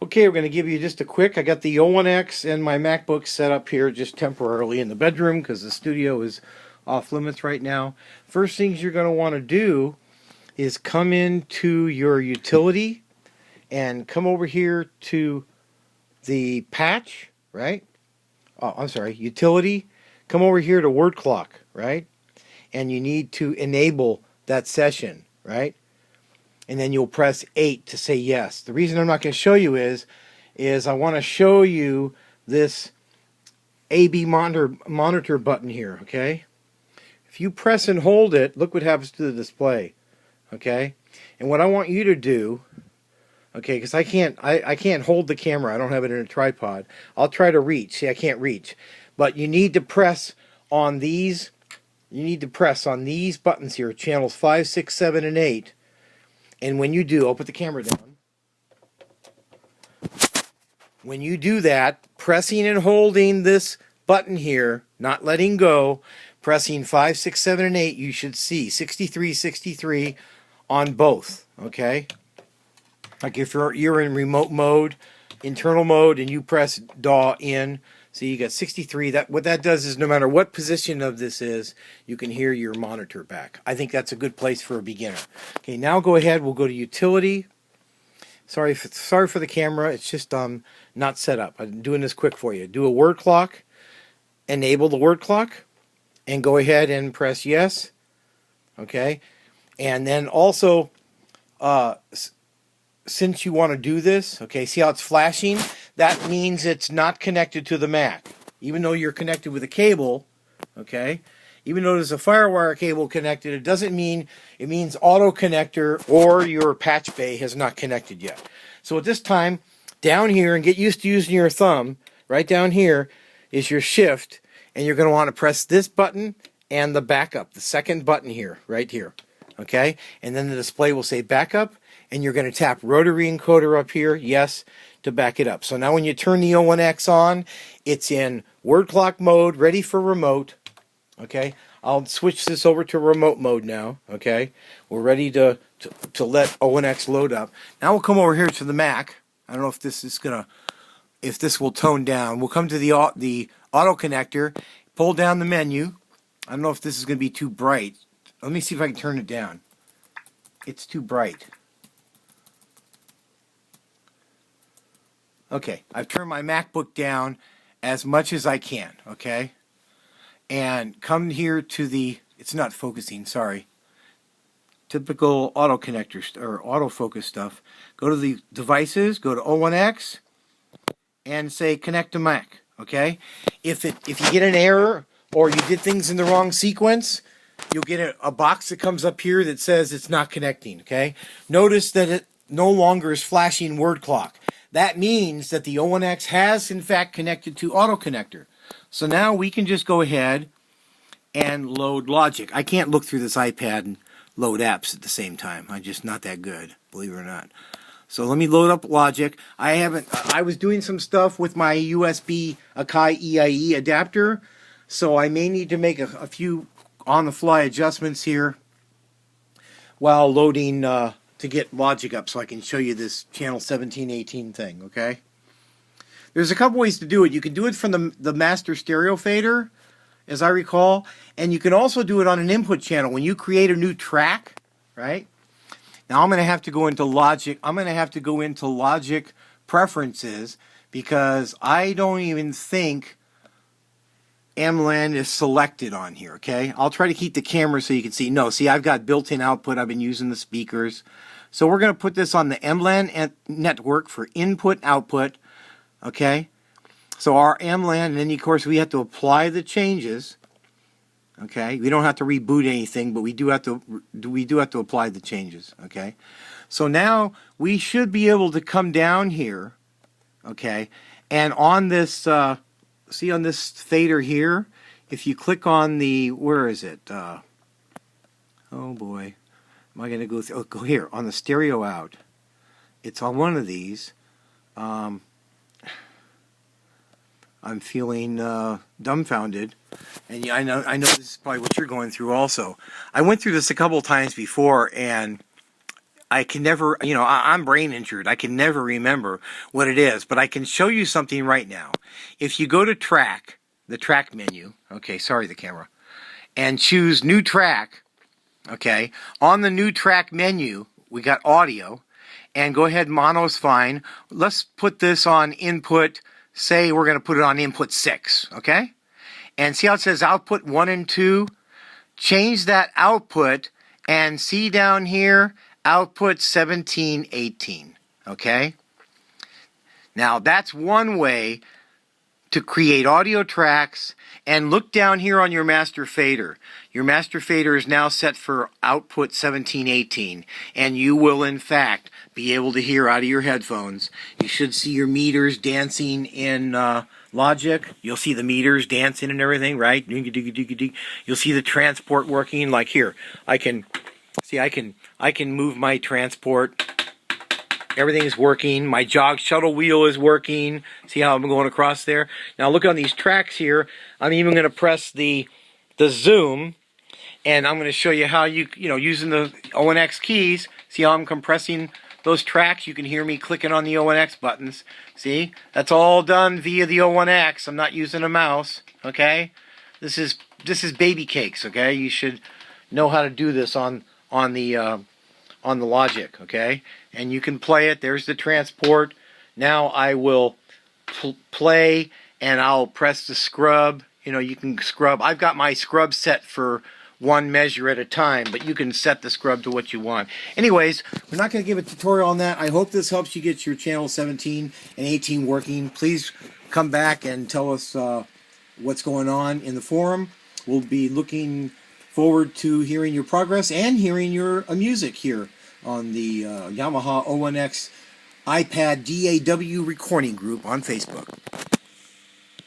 Okay, we're going to give you just a quick, I got the 01X and my MacBook set up here just temporarily in the bedroom because the studio is off limits right now. First things you're going to want to do is come into your utility and come over here to the patch, right? Oh, I'm sorry, utility. Come over here to word clock, right? And you need to enable that session, right? And then you'll press 8 to say yes. The reason I'm not going to show you is I want to show you this AB monitor button here, okay? If you press and hold it, look what happens to the display, okay? And what I want you to do, okay, because I can't hold the camera. I don't have it in a tripod. I'll try to reach. See, I can't reach. But you need to press on these. You need to press on these buttons here, channels 5, 6, 7, and 8. And when you do, I'll put the camera down. When you do that, pressing and holding this button here, not letting go, pressing 5, 6, 7, and 8, you should see 63, 63 on both, okay? Like if you're in remote mode, internal mode, and you press DAW in, so you got 63. What that does is no matter what position of this is, you can hear your monitor back. I think that's a good place for a beginner. Okay, now go ahead. We'll go to utility. Sorry for the camera. It's just not set up. I'm doing this quick for you. Do a word clock. Enable the word clock, and go ahead and press yes. Okay, and then also, since you want to do this, okay, see how it's flashing? That means it's not connected to the Mac. Even though you're connected with a cable, okay, even though there's a FireWire cable connected, it doesn't mean, it means auto connector or your patch bay has not connected yet. So at this time, down here, and get used to using your thumb, right down here is your shift, and you're going to want to press this button and the backup, the second button here, right here, okay? And then the display will say backup, and you're going to tap rotary encoder up here, yes, to back it up. So now when you turn the 01X on, it's in word clock mode, ready for remote, okay? I'll switch this over to remote mode now, okay? We're ready to let 01X load up. Now we'll come over here to the Mac. I don't know if this is going to, if this will tone down. We'll come to the auto connector, pull down the menu. I don't know if this is going to be too bright. Let me see if I can turn it down. It's too bright. Okay, I've turned my MacBook down as much as I can, okay? And come here to the, it's not focusing, sorry. Typical auto connector or autofocus stuff. Go to the devices, go to 01X, and say connect to Mac, okay? If you get an error or you did things in the wrong sequence, you'll get a box that comes up here that says it's not connecting, okay? Notice that it no longer is flashing word clock. That means that the 01X has, in fact, connected to auto connector. So now we can just go ahead and load Logic. I can't look through this iPad and load apps at the same time. I'm just not that good, believe it or not. So let me load up Logic. I was doing some stuff with my USB Akai EIE adapter, so I may need to make a few on-the-fly adjustments here while loading to get Logic up so I can show you this channel 1718 thing, okay? There's a couple ways to do it. You can do it from the master stereo fader, as I recall, and you can also do it on an input channel. When you create a new track, right? Now I'm going to have to go into Logic. I'm going to have to go into Logic preferences because I don't even think MLAN is selected on here, okay? I'll try to keep the camera so you can see. No, see, I've got built-in output. I've been using the speakers. So we're going to put this on the MLAN network for input-output, okay? So our MLAN, and then, of course, we have to apply the changes, okay? We don't have to reboot anything, but we do have to apply the changes, okay? So now we should be able to come down here, okay? And on this... see on this fader here, if you click on the, where is it? Oh boy, am I going to go through? Oh, go here, on the stereo out. It's on one of these. I'm feeling dumbfounded, and yeah, I know this is probably what you're going through also. I went through this a couple of times before, and I can never, I'm brain injured. I can never remember what it is, but I can show you something right now. If you go to track, the track menu, okay, sorry the camera, and choose new track, okay, on the new track menu, we got audio, and go ahead, mono's fine. Let's put this on input, say we're going to put it on input 6, okay? And see how it says output 1 and 2? Change that output and see down here, output 17, 18, okay? Now that's one way to create audio tracks, and look down here on your master fader. Your master fader is now set for output 17, 18, and you will in fact be able to hear out of your headphones. You should see your meters dancing in Logic. You'll see the meters dancing and everything, right? You'll see the transport working. Like here, I can move my transport. Everything's working. My jog shuttle wheel is working. See how I'm going across there? Now look on these tracks here. I'm even going to press the zoom, and I'm going to show you how using the O&X keys. See how I'm compressing those tracks? You can hear me clicking on the O&X buttons. See? That's all done via the O&X. I'm not using a mouse. Okay? This is baby cakes. Okay? You should know how to do this on the Logic. Okay? And you can play it. There's the transport. Now I will play, and I'll press the scrub. You can scrub. I've got my scrub set for one measure at a time, but you can set the scrub to what you want. Anyways, we're not going to give a tutorial on that. I hope this helps you get your channel 17 and 18 working. Please come back and tell us what's going on in the forum. We'll be looking forward to hearing your progress and hearing your music here on the Yamaha 01X iPad DAW recording group on Facebook.